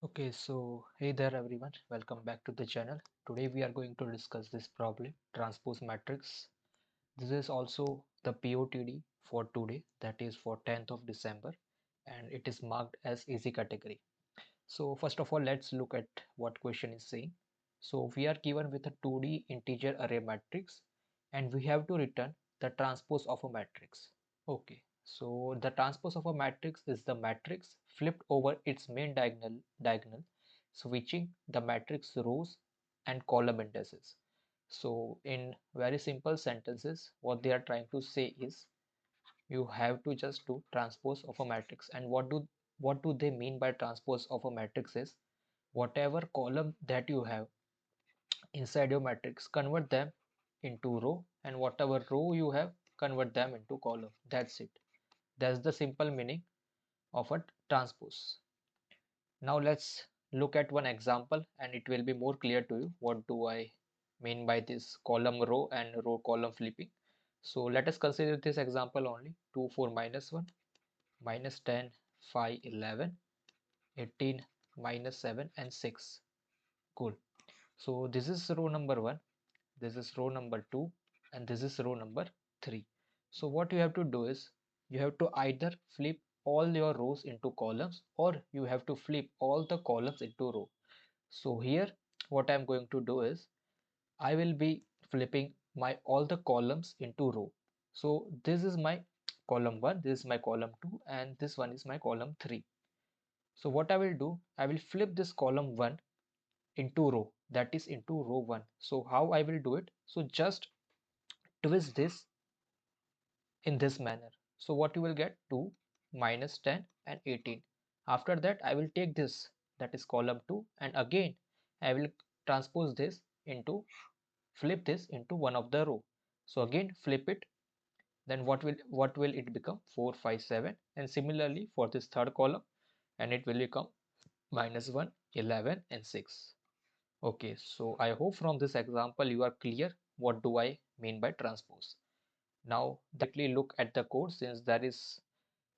Okay, so hey there everyone, welcome back to the channel. Today we are going to discuss this problem, transpose matrix. This is also the POTD for today, that is for 10th of December, and it is marked as easy category. So first of all, let's look at what question is saying. So we are given with a 2D integer array matrix and we have to return the transpose of a matrix. Okay, so the transpose of a matrix is the matrix flipped over its main diagonal, switching the matrix rows and column indices. So in very simple sentences, what they are trying to say is you have to just do transpose of a matrix. And what do they mean by transpose of a matrix is whatever column that you have inside your matrix, convert them into row, and whatever row you have, convert them into column. That's it. That's the simple meaning of a transpose. Now let's look at one example and it will be more clear to you what do I mean by this column row and row column flipping. So let us consider this example only. 2 4 minus 1 minus 10 5 11 18 minus 7 and 6. Cool. So this is row number 1, this is row number 2, and this is row number 3. So what you have to do is you have to either flip all your rows into columns or you have to flip all the columns into row. So here what I'm going to do is I will be flipping my all the columns into row. So this is my column 1, this is my column 2, and this one is my column 3. So what I will do, I will flip this column 1 into row, that is into row 1. So how I will do it? So just twist this in this manner. So what you will get 2 minus 10 and 18. After that I will take this, that is column 2, and again I will transpose this into, flip this into one of the row. So again flip it, then what will it become? 4 5 7. And similarly for this third column, and it will become minus 1 11 and 6. Okay, so I hope from this example you are clear what do I mean by transpose. Now directly look at the code, since there is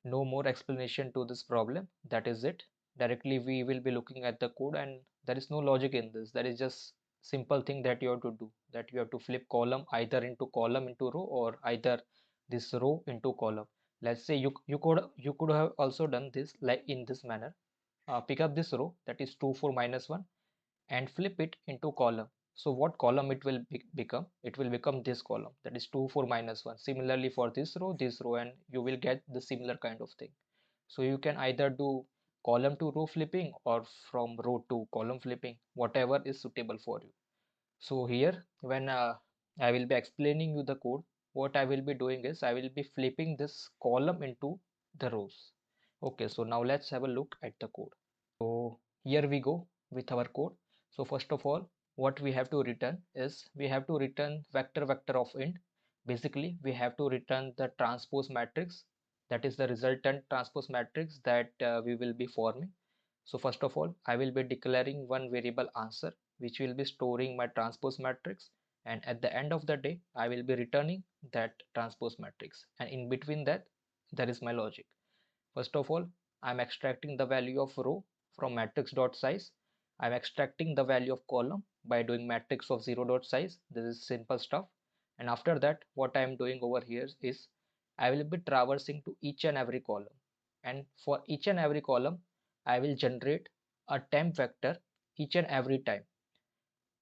no more explanation to this problem. That is it. Directly we will be looking at the code and there is no logic in this. There is just simple thing that you have to do, that you have to flip column either into column into row or either this row into column. Let's say you could have also done this like in this manner. Pick up this row, that is 2 4 minus 1, and flip it into column. So what column it will become? It will become this column, that is 2 4 minus 1. Similarly for this row, and you will get the similar kind of thing. So you can either do column to row flipping or from row to column flipping, whatever is suitable for you. So here when I will be explaining you the code, what I will be doing is I will be flipping this column into the rows. Okay, so now let's have a look at the code. So here we go with our code. So first of all, what we have to return is we have to return vector of int. Basically, we have to return the transpose matrix, that is the resultant transpose matrix that we will be forming. So first of all, I will be declaring one variable answer, which will be storing my transpose matrix. And at the end of the day, I will be returning that transpose matrix. And in between that, there is my logic. First of all, I'm extracting the value of row from matrix.size. I'm extracting the value of column by doing matrix of 0.size. This is simple stuff. And after that, what I'm doing over here is I will be traversing to each and every column. And for each and every column, I will generate a temp vector each and every time.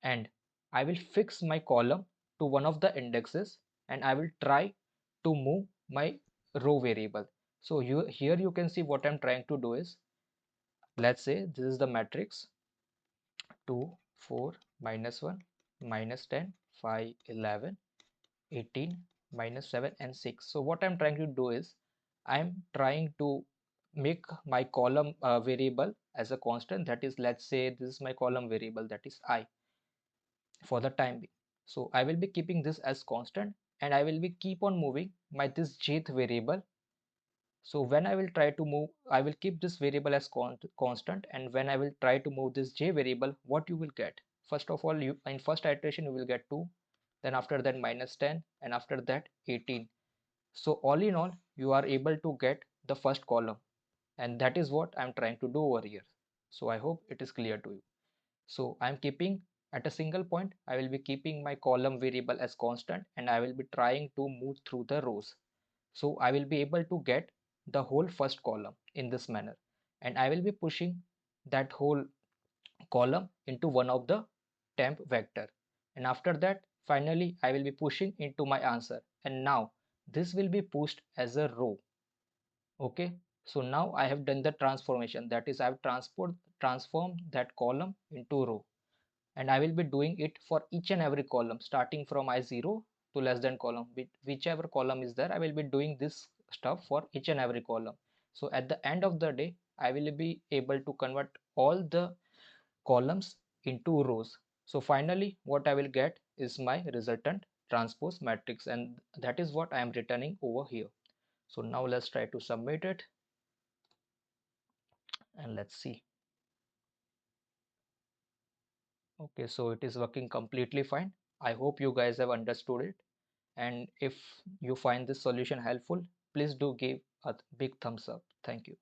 And I will fix my column to one of the indexes and I will try to move my row variable. So here you can see what I'm trying to do is, let's say this is the matrix 2 4 minus 1 minus 10 5 11 18 minus 7 and 6. So what I'm trying to do is I'm trying to make my column variable as a constant, that is, let's say this is my column variable, that is I, for the time being. So I will be keeping this as constant and I will be keep on moving my this jth variable. So when I will try to move, I will keep this variable as constant, and when I will try to move this j variable, what you will get? First of all, you in first iteration you will get 2, then after that minus 10, and after that 18. So all in all, you are able to get the first column, and that is what I'm trying to do over here. So I hope it is clear to you. So I'm keeping at a single point, I will be keeping my column variable as constant and I will be trying to move through the rows. So I will be able to get the whole first column in this manner, and I will be pushing that whole column into one of the temp vector, and after that finally I will be pushing into my answer, and now this will be pushed as a row. Okay, so now I have done the transformation, that is I have transformed that column into row, and I will be doing it for each and every column starting from I0 to less than column, whichever column is there I will be doing this stuff for each and every column. So at the end of the day I will be able to convert all the columns into rows. So finally what I will get is my resultant transpose matrix, and that is what I am returning over here. So now let's try to submit it and let's see. Okay, so it is working completely fine. I hope you guys have understood it. And if you find this solution helpful, please do give a big thumbs up. Thank you.